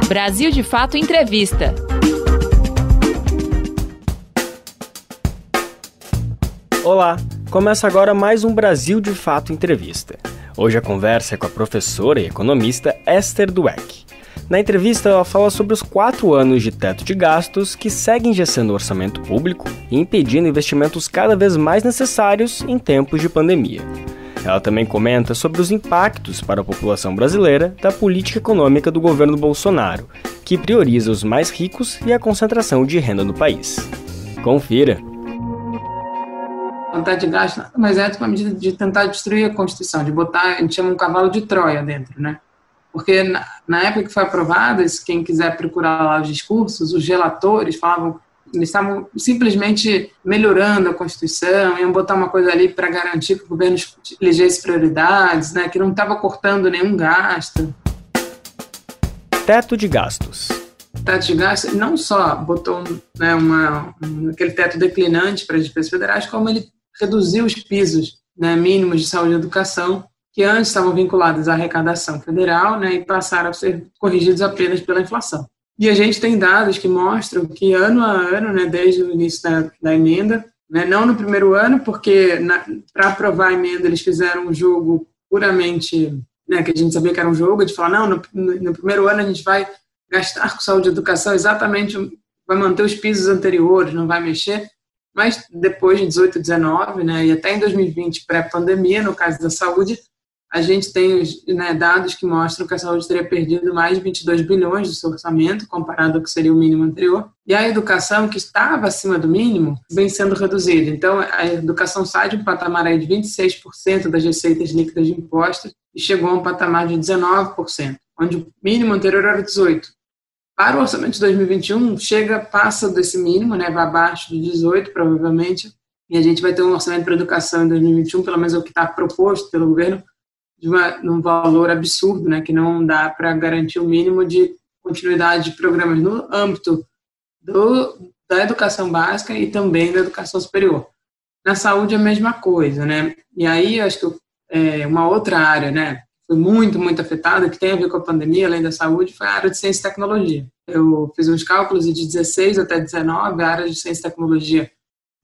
Brasil de Fato Entrevista. Olá, começa agora mais um Brasil de Fato Entrevista. Hoje a conversa é com a professora e economista Esther Dweck. Na entrevista ela fala sobre os 4 anos de teto de gastos que seguem engessando o orçamento público e impedindo investimentos cada vez mais necessários em tempos de pandemia. Ela também comenta sobre os impactos para a população brasileira da política econômica do governo Bolsonaro, que prioriza os mais ricos e a concentração de renda no país. Confira! O teto de gasto nada mais é uma medida de tentar destruir a Constituição, de botar, a gente chama um cavalo de Troia dentro, né? Porque na época que foi aprovada, quem quiser procurar lá os discursos, os relatores falavam, eles estavam simplesmente melhorando a Constituição, iam botar uma coisa ali para garantir que o governo elegesse prioridades, né, que não estava cortando nenhum gasto. Teto de gastos. O teto de gastos não só botou, né, aquele teto declinante para as despesas federais, como ele reduziu os pisos, né, mínimos de saúde e educação, que antes estavam vinculados à arrecadação federal, né, e passaram a ser corrigidos apenas pela inflação. E a gente tem dados que mostram que ano a ano, né, desde o início da emenda, né, não no primeiro ano, porque para aprovar a emenda eles fizeram um jogo puramente, né, que a gente sabia que era um jogo, de falar, não, no primeiro ano a gente vai gastar com saúde e educação exatamente, vai manter os pisos anteriores, não vai mexer, mas depois de 18, 19, né, e até em 2020, pré-pandemia, no caso da saúde, a gente tem, né, dados que mostram que a saúde teria perdido mais de 22 bilhões do seu orçamento, comparado ao que seria o mínimo anterior. E a educação, que estava acima do mínimo, vem sendo reduzida. Então, a educação sai de um patamar aí de 26% das receitas líquidas de impostos e chegou a um patamar de 19%, onde o mínimo anterior era 18%. Para o orçamento de 2021, passa desse mínimo, né, vai abaixo de 18%, provavelmente, e a gente vai ter um orçamento para a educação em 2021, pelo menos é o que está proposto pelo governo, de um valor absurdo, né, que não dá para garantir o mínimo de continuidade de programas no âmbito da educação básica e também da educação superior. Na saúde é a mesma coisa, né? E aí acho que uma outra área, né, foi muito, muito afetada, que tem a ver com a pandemia, além da saúde, foi a área de ciência e tecnologia. Eu fiz uns cálculos e de 16 até 19, a área de ciência e tecnologia,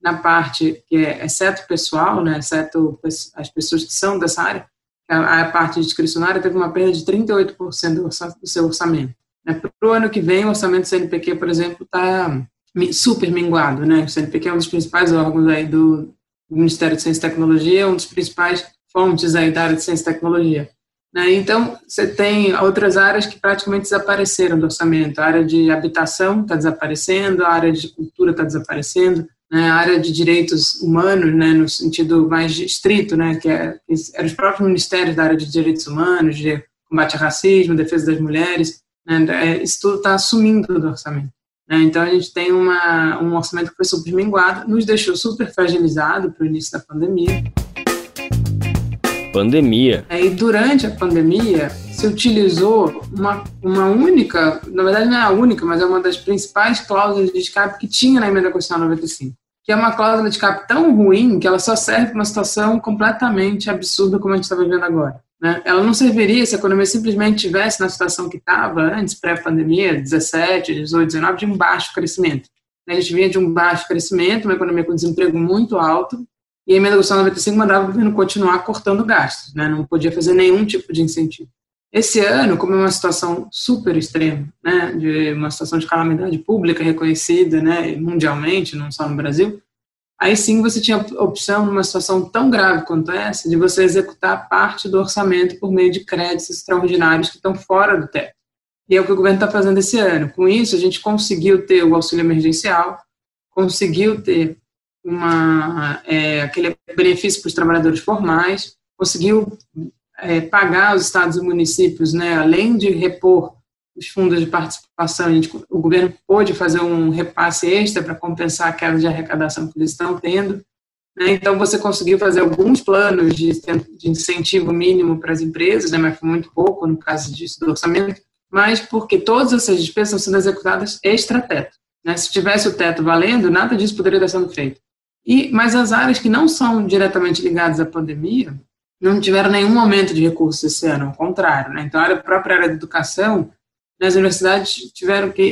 na parte que é exceto pessoal, né, exceto as pessoas que são dessa área, a parte discricionária teve uma perda de 38% do seu orçamento. Para o ano que vem, o orçamento do CNPq, por exemplo, está super minguado, né? O CNPq é um dos principais órgãos aí do Ministério de Ciência e Tecnologia, um dos principais fontes aí da área de Ciência e Tecnologia. Então, você tem outras áreas que praticamente desapareceram do orçamento. A área de habitação está desaparecendo, a área de cultura está desaparecendo, né, a área de direitos humanos, né, no sentido mais estrito, né, que eram os próprios ministérios da área de direitos humanos, de combate ao racismo, defesa das mulheres, né, isso tudo está sumindo do orçamento. Né, então, a gente tem um orçamento que foi super minguado, nos deixou super fragilizado para o início da pandemia. E durante a pandemia, se utilizou uma única, na verdade não é a única, mas é uma das principais cláusulas de escape que tinha na Emenda Constitucional 95, que é uma cláusula de escape tão ruim que ela só serve para uma situação completamente absurda como a gente está vivendo agora. Né? Ela não serviria se a economia simplesmente estivesse na situação que estava antes, pré-pandemia, 17, 18, 19, de um baixo crescimento. A gente vinha de um baixo crescimento, uma economia com desemprego muito alto, e a Emenda Constitucional 95 mandava o governo continuar cortando gastos, né? Não podia fazer nenhum tipo de incentivo. Esse ano, como é uma situação super extrema, né, de uma situação de calamidade pública reconhecida, né, mundialmente, não só no Brasil, aí sim você tinha a opção, numa situação tão grave quanto essa, de você executar parte do orçamento por meio de créditos extraordinários que estão fora do teto. E é o que o governo está fazendo esse ano. Com isso, a gente conseguiu ter o auxílio emergencial, conseguiu ter aquele benefício para os trabalhadores formais, conseguiu pagar os estados e municípios, né, além de repor os fundos de participação, o governo pôde fazer um repasse extra para compensar a queda de arrecadação que eles estão tendo. Né, então, você conseguiu fazer alguns planos de incentivo mínimo para as empresas, né, mas foi muito pouco no caso disso do orçamento, mas porque todas essas despesas estão sendo executadas extra-teto. Né, se tivesse o teto valendo, nada disso poderia estar sendo feito. Mas as áreas que não são diretamente ligadas à pandemia não tiveram nenhum aumento de recursos esse ano, ao contrário. Né? Então, a própria área da educação As universidades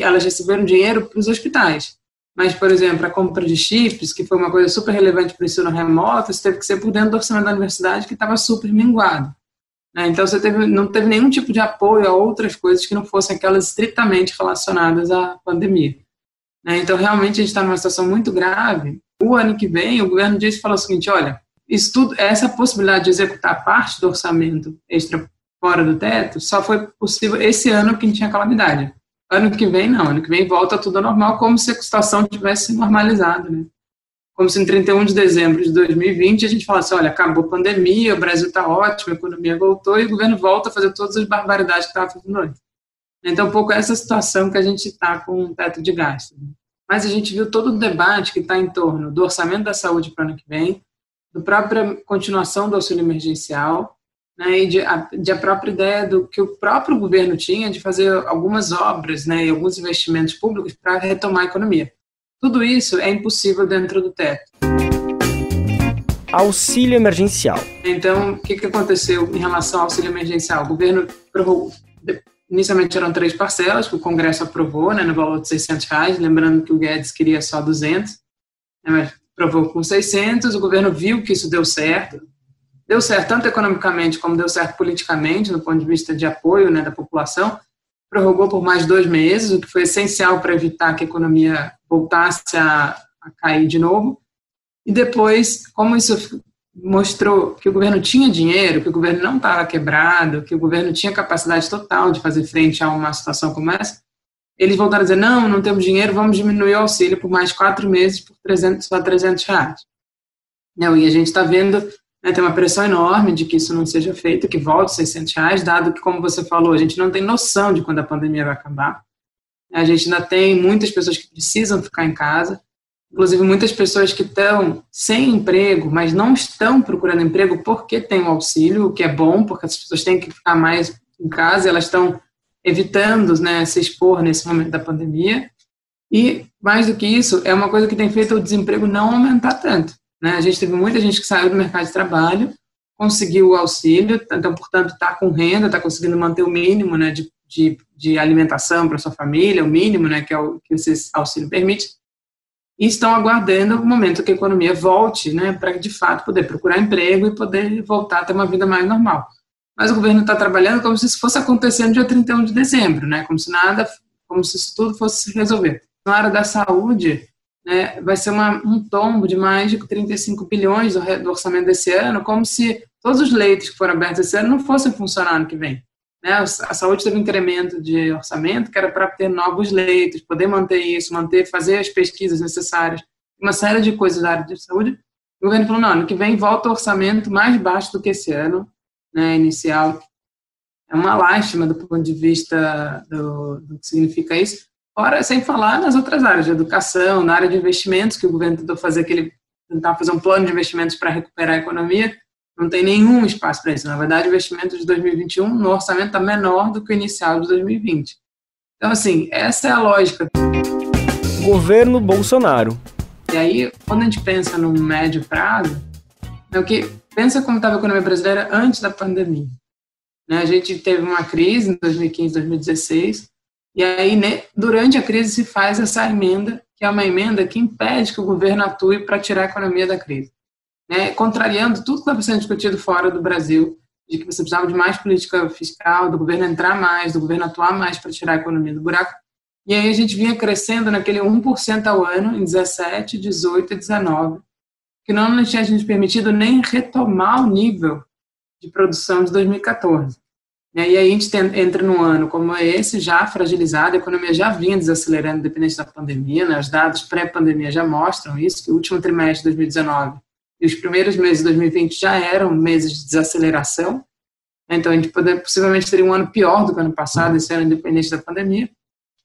elas receberam dinheiro para os hospitais. Mas, por exemplo, a compra de chips, que foi uma coisa super relevante para o ensino remoto, isso teve que ser por dentro do orçamento da universidade, que estava super minguado. Então, não teve nenhum tipo de apoio a outras coisas que não fossem aquelas estritamente relacionadas à pandemia. Então, realmente, a gente está numa situação muito grave. O ano que vem, o governo falou o seguinte, olha, essa possibilidade de executar parte do orçamento extra fora do teto só foi possível esse ano que tinha calamidade. Ano que vem, não. Ano que vem volta tudo ao normal, como se a situação tivesse normalizado, né? Como se em 31 de dezembro de 2020 a gente falasse, olha, acabou a pandemia, o Brasil está ótimo, a economia voltou e o governo volta a fazer todas as barbaridades que estava fazendo antes. Então, um pouco essa situação que a gente está com um teto de gastos. Mas a gente viu todo o debate que está em torno do orçamento da saúde para o ano que vem, da própria continuação do auxílio emergencial, né, e a própria ideia do que o próprio governo tinha de fazer algumas obras, né, e alguns investimentos públicos para retomar a economia. Tudo isso é impossível dentro do teto. Auxílio emergencial. Então, o que aconteceu em relação ao auxílio emergencial? O governo prorrogou, inicialmente eram 3 parcelas, que o Congresso aprovou, né, no valor de R$600, lembrando que o Guedes queria só 200, né, mas aprovou com 600, o governo viu que isso deu certo tanto economicamente como deu certo politicamente, do ponto de vista de apoio, né, da população, prorrogou por mais 2 meses, o que foi essencial para evitar que a economia voltasse a cair de novo. E depois, como isso mostrou que o governo tinha dinheiro, que o governo não estava quebrado, que o governo tinha capacidade total de fazer frente a uma situação como essa, eles voltaram a dizer, não temos dinheiro, vamos diminuir o auxílio por mais 4 meses por só R$300. Não, e a gente está vendo, né, tem uma pressão enorme de que isso não seja feito, que volte R$600, dado que, como você falou, a gente não tem noção de quando a pandemia vai acabar. A gente ainda tem muitas pessoas que precisam ficar em casa, inclusive muitas pessoas que estão sem emprego, mas não estão procurando emprego porque tem o auxílio, o que é bom, porque as pessoas têm que ficar mais em casa, elas estão evitando, né, se expor nesse momento da pandemia. E, mais do que isso, é uma coisa que tem feito o desemprego não aumentar tanto. Né? A gente teve muita gente que saiu do mercado de trabalho, conseguiu o auxílio, então, portanto, está com renda, está conseguindo manter o mínimo, né, de alimentação para sua família, o mínimo, né, que é o que esse auxílio permite, e estão aguardando o momento que a economia volte, né, para, de fato, poder procurar emprego e poder voltar a ter uma vida mais normal. Mas o governo está trabalhando como se isso fosse acontecer no dia 31 de dezembro, né, como se isso tudo fosse se resolver. Na área da saúde, né, vai ser um tombo de mais de 35 bilhões do orçamento desse ano, como se todos os leitos que foram abertos esse ano não fossem funcionar no que vem. Né? A saúde teve um incremento de orçamento que era para ter novos leitos, poder manter isso, fazer as pesquisas necessárias, uma série de coisas da área de saúde. O governo falou, não, ano que vem volta o orçamento mais baixo do que esse ano, né, inicial. É uma lástima do ponto de vista do que significa isso. Fora, sem falar nas outras áreas de educação, na área de investimentos, que o governo tentou tentar fazer um plano de investimentos para recuperar a economia, não tem nenhum espaço para isso. Na verdade, o investimento de 2021 no orçamento está menor do que o inicial de 2020. Então, assim, essa é a lógica. Governo Bolsonaro. E aí, quando a gente pensa no médio prazo, pensa como estava a economia brasileira antes da pandemia. Né? A gente teve uma crise em 2015, 2016, e aí, né, durante a crise, se faz essa emenda, que é uma emenda que impede que o governo atue para tirar a economia da crise. Né, contrariando tudo que estava sendo discutido fora do Brasil, de que você precisava de mais política fiscal, do governo entrar mais, do governo atuar mais para tirar a economia do buraco. E aí a gente vinha crescendo naquele 1% ao ano, em 17, 18 e 19, que não tinha a gente permitido nem retomar o nível de produção de 2014. E aí a gente entra num ano como esse, já fragilizado, a economia já vinha desacelerando, independente da pandemia, né? Os dados pré-pandemia já mostram isso, que o último trimestre de 2019 e os primeiros meses de 2020 já eram meses de desaceleração, então a gente possivelmente teria um ano pior do que o ano passado, esse ano independente da pandemia,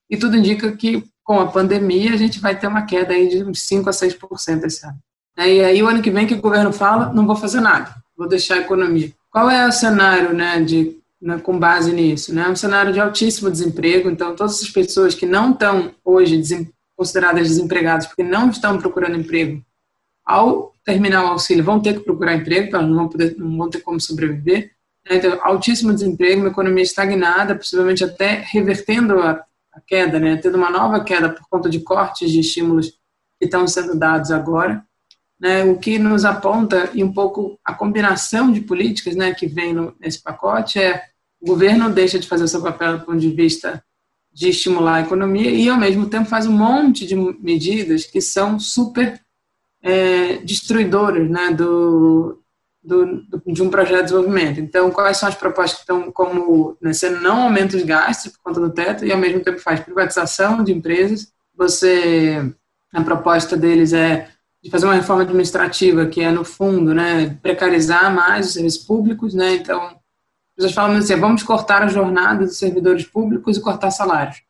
e tudo indica que com a pandemia a gente vai ter uma queda aí de uns 5% a 6% esse ano. E aí o ano que vem que o governo fala, não vou fazer nada, vou deixar a economia. Qual é o cenário, né, com base nisso? Né? Um cenário de altíssimo desemprego, então todas as pessoas que não estão hoje consideradas desempregadas porque não estão procurando emprego, ao terminar o auxílio vão ter que procurar emprego, então não vão ter como sobreviver. Então, altíssimo desemprego, uma economia estagnada, possivelmente até revertendo a queda, né? Tendo uma nova queda por conta de cortes de estímulos que estão sendo dados agora, né? O que nos aponta, e um pouco a combinação de políticas, né, que vem nesse pacote o governo deixa de fazer o seu papel do ponto de vista de estimular a economia e, ao mesmo tempo, faz um monte de medidas que são super destruidoras, né, de um projeto de desenvolvimento. Então, quais são as propostas que estão como, né, você não aumenta os gastos por conta do teto e, ao mesmo tempo, faz privatização de empresas. A proposta deles é de fazer uma reforma administrativa que é, no fundo, né, precarizar mais os serviços públicos, né? Então, as pessoas falam assim, vamos cortar a jornada dos servidores públicos e cortar salários.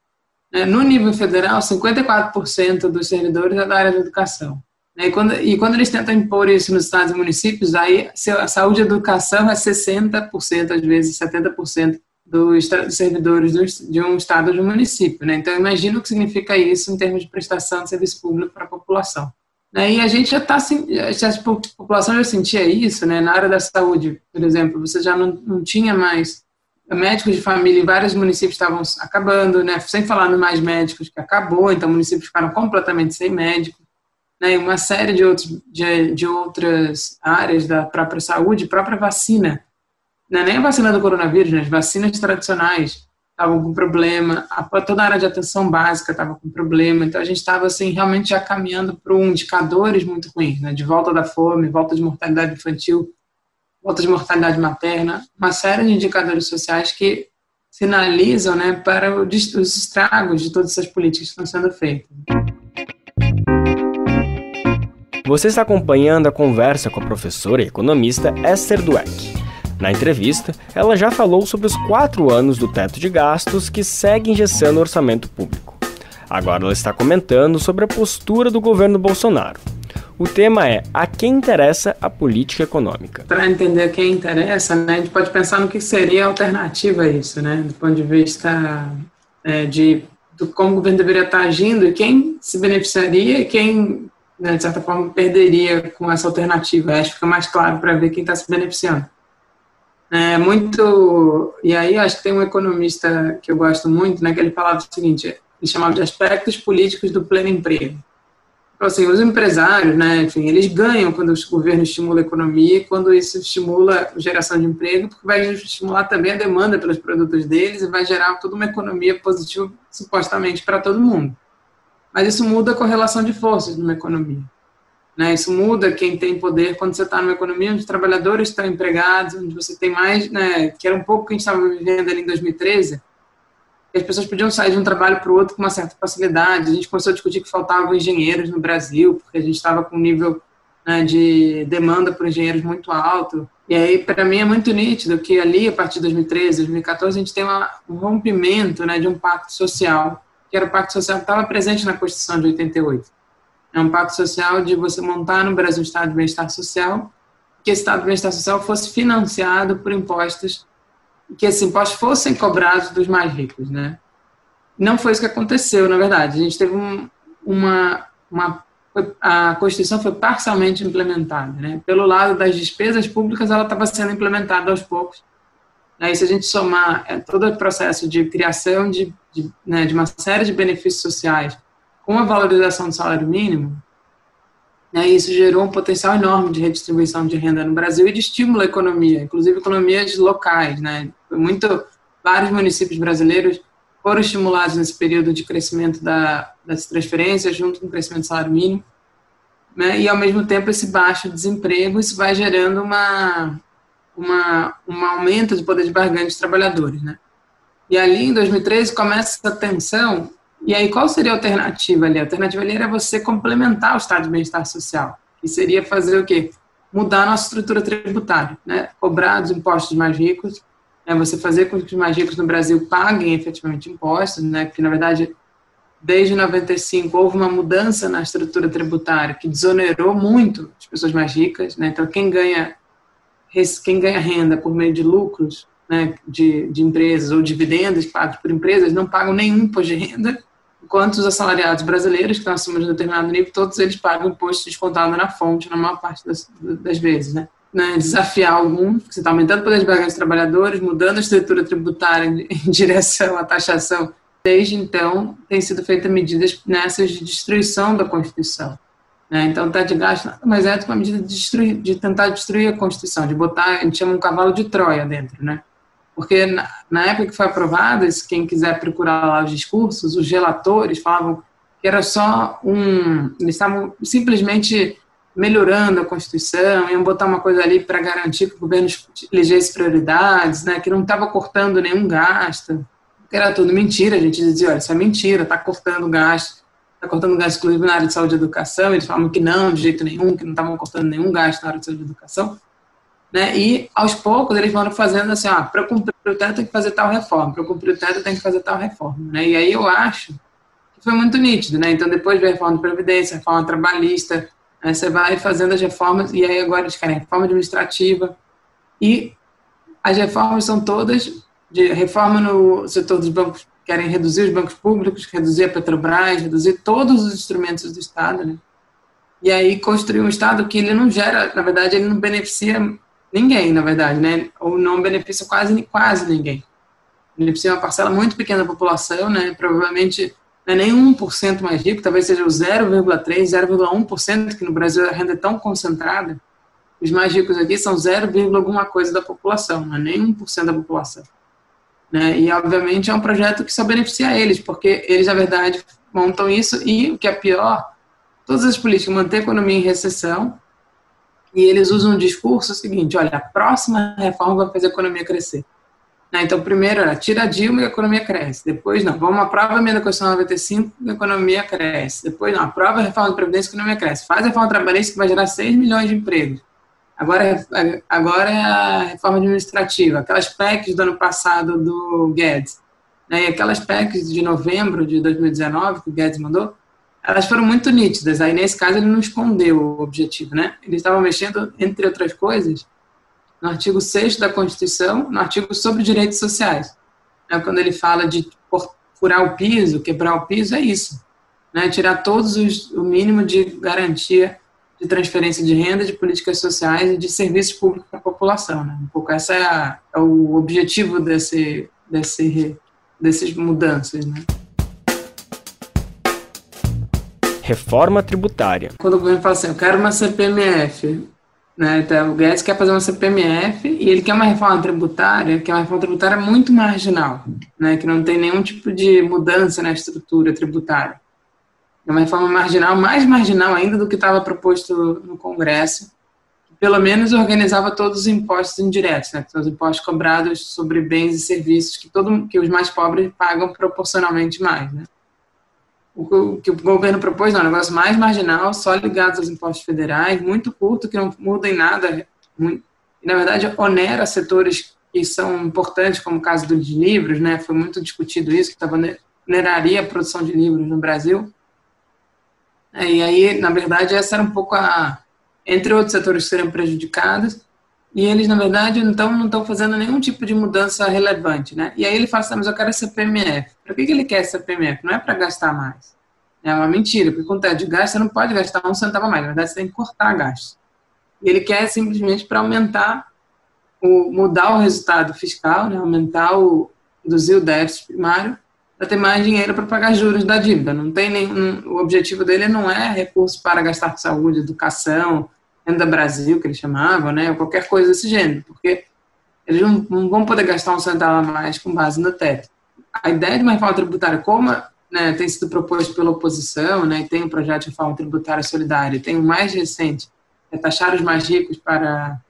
No nível federal, 54% dos servidores é da área da educação. E quando eles tentam impor isso nos estados e municípios, aí a saúde e a educação é 60%, às vezes 70% dos servidores de um estado ou de um município, né? Então, imagina o que significa isso em termos de prestação de serviço público para a população. E a gente a população já sentia isso, né? Na área da saúde, por exemplo, você já não tinha mais médicos de família, em vários municípios estavam acabando, né? Sem falar nos mais médicos, que acabou, então municípios ficaram completamente sem médico, né? E uma série de outras áreas da própria saúde, própria vacina, não é nem a vacina do coronavírus, né? As vacinas tradicionais estavam com problema, toda a área de atenção básica estava com problema, então a gente estava assim, realmente já caminhando para indicadores muito ruins, né? De volta da fome, volta de mortalidade infantil, volta de mortalidade materna, uma série de indicadores sociais que sinalizam, né, para os estragos de todas essas políticas que estão sendo feitas. Você está acompanhando a conversa com a professora e economista Esther Dweck. Na entrevista, ela já falou sobre os 4 anos do teto de gastos que segue engessando o orçamento público. Agora ela está comentando sobre a postura do governo Bolsonaro. O tema é a quem interessa a política econômica. Para entender a quem interessa, né, a gente pode pensar no que seria a alternativa a isso, né, do ponto de vista de como o governo deveria estar agindo e quem se beneficiaria e quem, né, de certa forma, perderia com essa alternativa. Acho que fica mais claro para ver quem está se beneficiando. E aí acho que tem um economista que eu gosto muito, né, que ele falava o seguinte, ele chamava de aspectos políticos do pleno emprego. Então, assim, os empresários, né, enfim, eles ganham quando o governo estimula a economia, quando isso estimula a geração de emprego, porque vai estimular também a demanda pelos produtos deles e vai gerar toda uma economia positiva, supostamente, para todo mundo. Mas isso muda a correlação de forças numa economia. Isso muda quem tem poder quando você está numa economia onde os trabalhadores estão empregados, onde você tem mais, né, que era um pouco o que a gente estava vivendo ali em 2013, que as pessoas podiam sair de um trabalho para o outro com uma certa facilidade. A gente começou a discutir que faltavam engenheiros no Brasil, porque a gente estava com um nível, né, de demanda por engenheiros muito alto. E aí, para mim, é muito nítido que ali, a partir de 2013, 2014, a gente tem um rompimento, né, de um pacto social, que era o pacto social que estava presente na Constituição de 88. É um pacto social de você montar no Brasil um estado de bem-estar social, que esse estado de bem-estar social fosse financiado por impostos, que esses impostos fossem cobrados dos mais ricos, né? Não foi isso que aconteceu, na verdade. A gente teve a Constituição foi parcialmente implementada, né? Pelo lado das despesas públicas, ela estava sendo implementada aos poucos. E se a gente somar todo o processo de criação de uma série de benefícios sociais com a valorização do salário mínimo, né, isso gerou um potencial enorme de redistribuição de renda no Brasil e de estímulo à economia, inclusive economias locais, né? Vários municípios brasileiros foram estimulados nesse período de crescimento das transferências junto com o crescimento do salário mínimo, né? E ao mesmo tempo esse baixo desemprego, isso vai gerando um aumento do poder de barganha dos trabalhadores, né? E ali em 2013 começa essa tensão. E aí, qual seria a alternativa ali? A alternativa ali era você complementar o estado de bem-estar social, que seria fazer o quê? Mudar a nossa estrutura tributária, né? Cobrar dos impostos mais ricos, né? Você fazer com que os mais ricos no Brasil paguem efetivamente impostos, né? Porque, na verdade, desde 95 houve uma mudança na estrutura tributária que desonerou muito as pessoas mais ricas, né? Então, quem ganha renda por meio de lucros, né, de empresas ou dividendos pagos por empresas, não pagam nenhum imposto de renda, enquanto os assalariados brasileiros, que estão acima de um determinado nível, todos eles pagam imposto descontado na fonte, na maior parte das vezes, né? né, desafiar alguns, porque você está aumentando o poder de barganha dos trabalhadores, mudando a estrutura tributária em direção à taxação. Desde então, tem sido feitas medidas nessas de destruição da Constituição. Né? Então, o teto de gasto nada mais é do que uma medida de tentar destruir a Constituição, de botar, a gente chama um cavalo de Troia dentro, né? Porque na época que foi aprovado, quem quiser procurar lá os discursos, os relatores falavam que era só eles estavam simplesmente melhorando a Constituição, iam botar uma coisa ali para garantir que o governo elegesse prioridades, né, que não estava cortando nenhum gasto, que era tudo mentira. A gente dizia, olha, isso é mentira, está cortando gasto exclusivo na área de saúde e educação. Eles falavam que não, de jeito nenhum, que não estavam cortando nenhum gasto na área de saúde e educação. Né? E, aos poucos, eles foram fazendo assim, para cumprir o teto tem que fazer tal reforma, para cumprir o teto tem que fazer tal reforma. Né? E aí eu acho que foi muito nítido. Né? Então, depois veio a reforma de Previdência, a reforma trabalhista, né? Você vai fazendo as reformas, e aí agora eles querem reforma administrativa, e as reformas são todas de reforma no setor dos bancos, querem reduzir os bancos públicos, reduzir a Petrobras, reduzir todos os instrumentos do Estado, né? E aí construir um Estado que ele não gera, na verdade, ele não beneficia ninguém, na verdade, né? Ou não beneficia quase ninguém. Beneficia uma parcela muito pequena da população, né? Provavelmente não é nem 1% mais rico, talvez seja o 0,3%, 0,1%, que no Brasil a renda é tão concentrada. Os mais ricos aqui são 0, alguma coisa da população, não é nem 1% da população. Né? E, obviamente, é um projeto que só beneficia eles, porque eles, na verdade, montam isso e, o que é pior, todas as políticas mantêm a economia em recessão e eles usam um discurso seguinte, olha, a próxima reforma vai fazer a economia crescer. Né? Então, primeiro, tira a Dilma e a economia cresce. Depois, não, vamos aprovar a emenda constitucional 95 e a economia cresce. Depois, não, aprova a reforma da Previdência e a economia cresce. Faz a reforma trabalhista que vai gerar 6 milhões de empregos. Agora é a reforma administrativa, aquelas PECs do ano passado do Guedes, né, e aquelas PECs de novembro de 2019 que o Guedes mandou, elas foram muito nítidas. Aí, nesse caso, ele não escondeu o objetivo, né? Ele estava mexendo, entre outras coisas, no artigo 6º da Constituição, no artigo sobre direitos sociais. Né, quando ele fala de furar o piso, quebrar o piso, é isso. Né, tirar o mínimo de garantia de transferência de renda, de políticas sociais e de serviços públicos para a população. Né? Um pouco esse é o objetivo dessas mudanças. Né? Reforma tributária. Quando o governo fala assim, eu quero uma CPMF, né? Então, o Guedes quer fazer uma CPMF e ele quer uma reforma tributária, que é uma reforma tributária muito marginal, né? Que não tem nenhum tipo de mudança na estrutura tributária. É uma reforma marginal, mais marginal ainda do que estava proposto no Congresso, que pelo menos organizava todos os impostos indiretos, né? Os impostos cobrados sobre bens e serviços que os mais pobres pagam proporcionalmente mais. Né? O que o governo propôs é um negócio mais marginal, só ligado aos impostos federais, muito curto, que não muda em nada, e, na verdade, onera setores que são importantes, como o caso dos livros, né? Foi muito discutido isso, que oneraria a produção de livros no Brasil. E aí, na verdade, essa era um pouco entre outros setores que seriam prejudicados, e eles, na verdade, não estão fazendo nenhum tipo de mudança relevante, né? E aí ele fala assim, mas eu quero a CPMF. Para que ele quer a CPMF? Não é para gastar mais. É uma mentira, porque com teto de gasto você não pode gastar um centavo a mais, na verdade você tem que cortar gastos. E ele quer simplesmente para mudar o resultado fiscal, né? Reduzir o déficit primário, para ter mais dinheiro para pagar juros da dívida. O objetivo dele não é recurso para gastar com saúde, educação, renda Brasil, que eles chamavam, né, ou qualquer coisa desse gênero, porque eles não vão poder gastar um centavo a mais com base no teto. A ideia de uma reforma tributária, como, né, tem sido proposto pela oposição, né, e tem um projeto de reforma tributária solidária, tem o mais recente, taxar os mais ricos para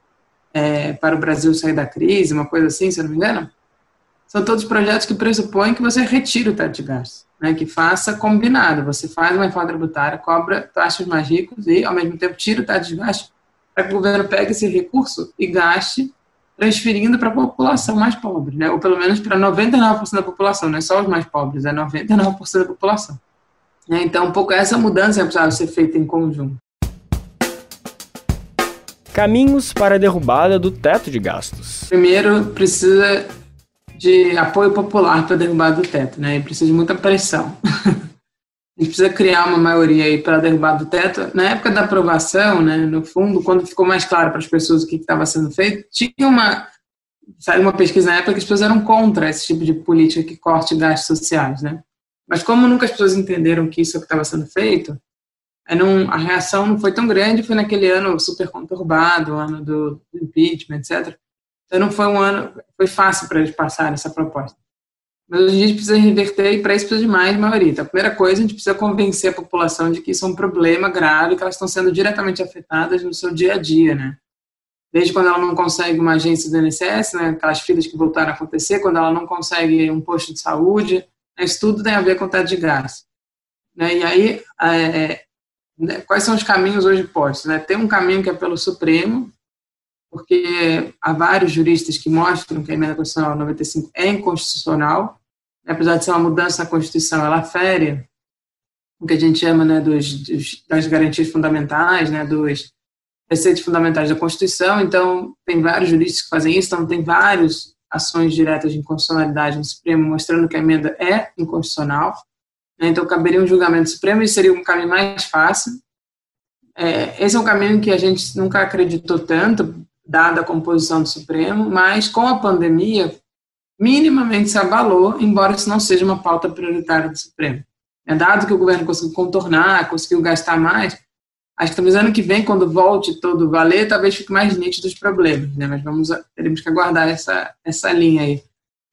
o Brasil sair da crise, uma coisa assim, se eu não me engano, são todos projetos que pressupõem que você retire o teto de gastos, né, que faça combinado. Você faz uma reforma tributária, cobra taxas mais ricos e, ao mesmo tempo, tira o teto de gastos para que o governo pegue esse recurso e gaste transferindo para a população mais pobre, né, ou pelo menos para 99% da população, não é só os mais pobres, é 99% da população. Então, um pouco essa mudança é precisava ser feita em conjunto. Caminhos para a derrubada do teto de gastos. Primeiro, precisa de apoio popular para derrubar do teto, né? E precisa de muita pressão. A gente precisa criar uma maioria aí para derrubar do teto. Na época da aprovação, né, no fundo, quando ficou mais claro para as pessoas o que estava sendo feito, saiu uma pesquisa na época que as pessoas eram contra esse tipo de política que corte gastos sociais, né? Mas como nunca as pessoas entenderam que isso é o que estava sendo feito, a reação não foi tão grande, foi naquele ano super conturbado, o ano do impeachment, etc. Então não foi um ano, foi fácil para eles passarem essa proposta. Mas hoje a gente precisa reverter e para isso precisa de mais maioria. Então, a primeira coisa, a gente precisa convencer a população de que isso é um problema grave, que elas estão sendo diretamente afetadas no seu dia a dia, né? Desde quando ela não consegue uma agência do INSS, né, aquelas filas que voltaram a acontecer, quando ela não consegue um posto de saúde, né, isso tudo tem a ver com o teto de gastos. Né? E aí, quais são os caminhos hoje postos? Né? Tem um caminho que é pelo Supremo, porque há vários juristas que mostram que a emenda constitucional 95 é inconstitucional, apesar de ser uma mudança na Constituição, ela fere o que a gente chama, né, das garantias fundamentais, né, dos preceitos fundamentais da Constituição. Então, tem vários juristas que fazem isso, então tem várias ações diretas de inconstitucionalidade no Supremo mostrando que a emenda é inconstitucional. Né, então, caberia um julgamento do Supremo e seria um caminho mais fácil. Esse é um caminho que a gente nunca acreditou tanto, dada a composição do Supremo, mas com a pandemia, minimamente se abalou, embora isso não seja uma pauta prioritária do Supremo. Dado que o governo conseguiu contornar, conseguiu gastar mais, acho que talvez ano que vem, quando volte todo valer, talvez fique mais nítido os problemas, né? Mas teremos que aguardar essa linha aí.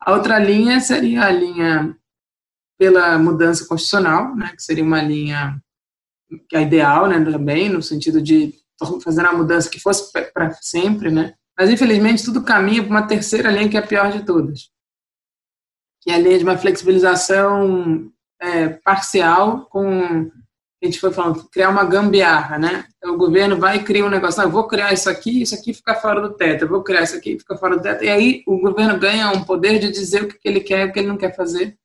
A outra linha seria a linha pela mudança constitucional, né? Que seria uma linha que é ideal, né? Também, no sentido de fazer uma mudança que fosse para sempre, né? Mas, infelizmente, tudo caminha para uma terceira linha que é a pior de todas, que é a linha de uma flexibilização parcial com, a gente foi falando, criar uma gambiarra, né? Então, o governo vai e cria um negócio, eu vou criar isso aqui fica fora do teto, eu vou criar isso aqui, fica fora do teto, e aí o governo ganha um poder de dizer o que ele quer e o que ele não quer fazer.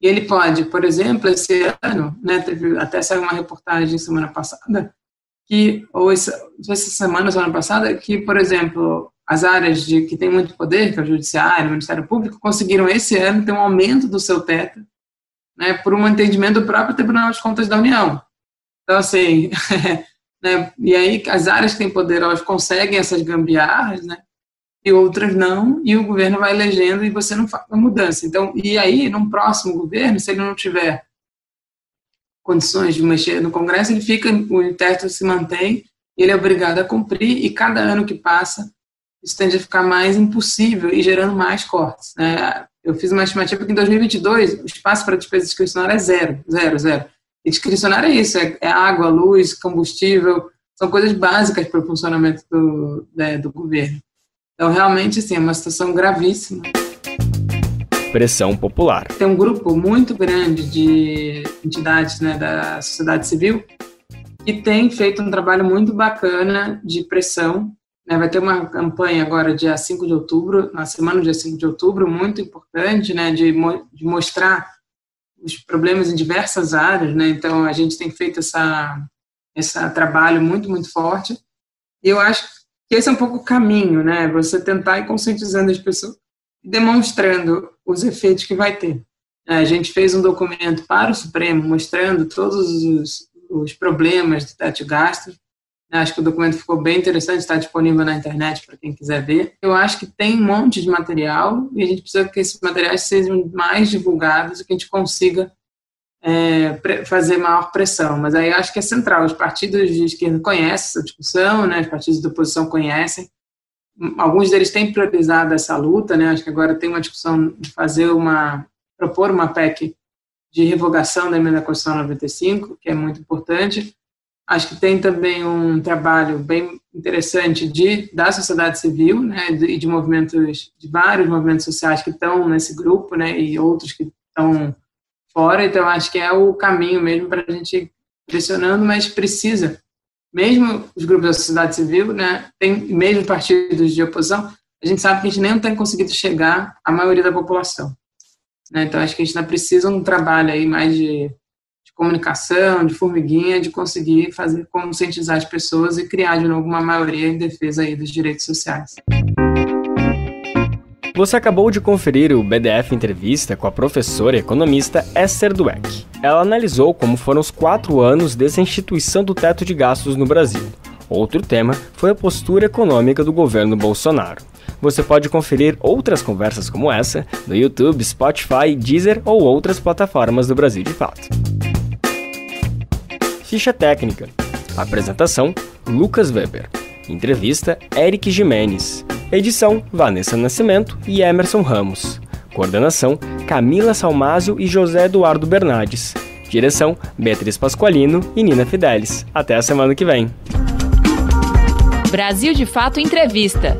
E ele pode, por exemplo, esse ano, né, até saiu uma reportagem semana passada, essa semana ou semana passada, que, por exemplo, as áreas que têm muito poder, que é o Judiciário, o Ministério Público, conseguiram esse ano ter um aumento do seu teto, né, por um entendimento do próprio Tribunal de Contas da União. Então, assim, né, e aí as áreas que têm poder, elas conseguem essas gambiarras, né, e outras não, e o governo vai elegendo e você não faz a mudança. Então, e aí, num próximo governo, se ele não tiver condições de mexer no Congresso, o teto se mantém, ele é obrigado a cumprir, e cada ano que passa, isso tende a ficar mais impossível e gerando mais cortes. Né? Eu fiz uma estimativa que em 2022 o espaço para despesa discricionária é zero. E discricionária é isso, é água, luz, combustível, são coisas básicas para o funcionamento do governo. Então, realmente, assim, é uma situação gravíssima. Pressão popular. Tem um grupo muito grande de entidades, né, da sociedade civil que tem feito um trabalho muito bacana de pressão. Né, vai ter uma campanha agora, dia 5 de outubro, na semana do dia 5 de outubro, muito importante, né, de mostrar os problemas em diversas áreas. Né, então, a gente tem feito esse trabalho muito, muito forte. E eu acho que esse é um pouco o caminho, né, você tentar ir conscientizando as pessoas, demonstrando os efeitos que vai ter. A gente fez um documento para o Supremo mostrando todos os problemas do teto de gastos. Acho que o documento ficou bem interessante, está disponível na internet para quem quiser ver. Eu acho que tem um monte de material e a gente precisa que esses materiais sejam mais divulgados e que a gente consiga fazer maior pressão. Mas aí acho que é central. Os partidos de esquerda conhecem essa discussão, né? Os partidos da oposição conhecem. Alguns deles têm priorizado essa luta, né? Acho que agora tem uma discussão de propor uma PEC de revogação da emenda constitucional 95, que é muito importante. Acho que tem também um trabalho bem interessante da sociedade civil, né? E de vários movimentos sociais que estão nesse grupo, né? E outros que estão fora. Então, acho que é o caminho mesmo para a gente ir pressionando, mas precisa. Mesmo os grupos da sociedade civil, né, mesmo partidos de oposição, a gente sabe que a gente nem tem conseguido chegar à maioria da população. Né? Então, acho que a gente ainda precisa de um trabalho aí mais de comunicação, de formiguinha, de conseguir conscientizar as pessoas e criar de novo uma maioria em defesa aí dos direitos sociais. Você acabou de conferir o BDF Entrevista com a professora e economista Esther Dweck. Ela analisou como foram os 4 anos dessa instituição do teto de gastos no Brasil. Outro tema foi a postura econômica do governo Bolsonaro. Você pode conferir outras conversas como essa no YouTube, Spotify, Deezer ou outras plataformas do Brasil de Fato. Ficha técnica. Apresentação: Lucas Weber. Entrevista: Eric Jimenez. Edição: Vanessa Nascimento e Emerson Ramos. Coordenação: Camila Salmásio e José Eduardo Bernardes. Direção: Beatriz Pasqualino e Nina Fidelis. Até a semana que vem. Brasil de Fato Entrevista.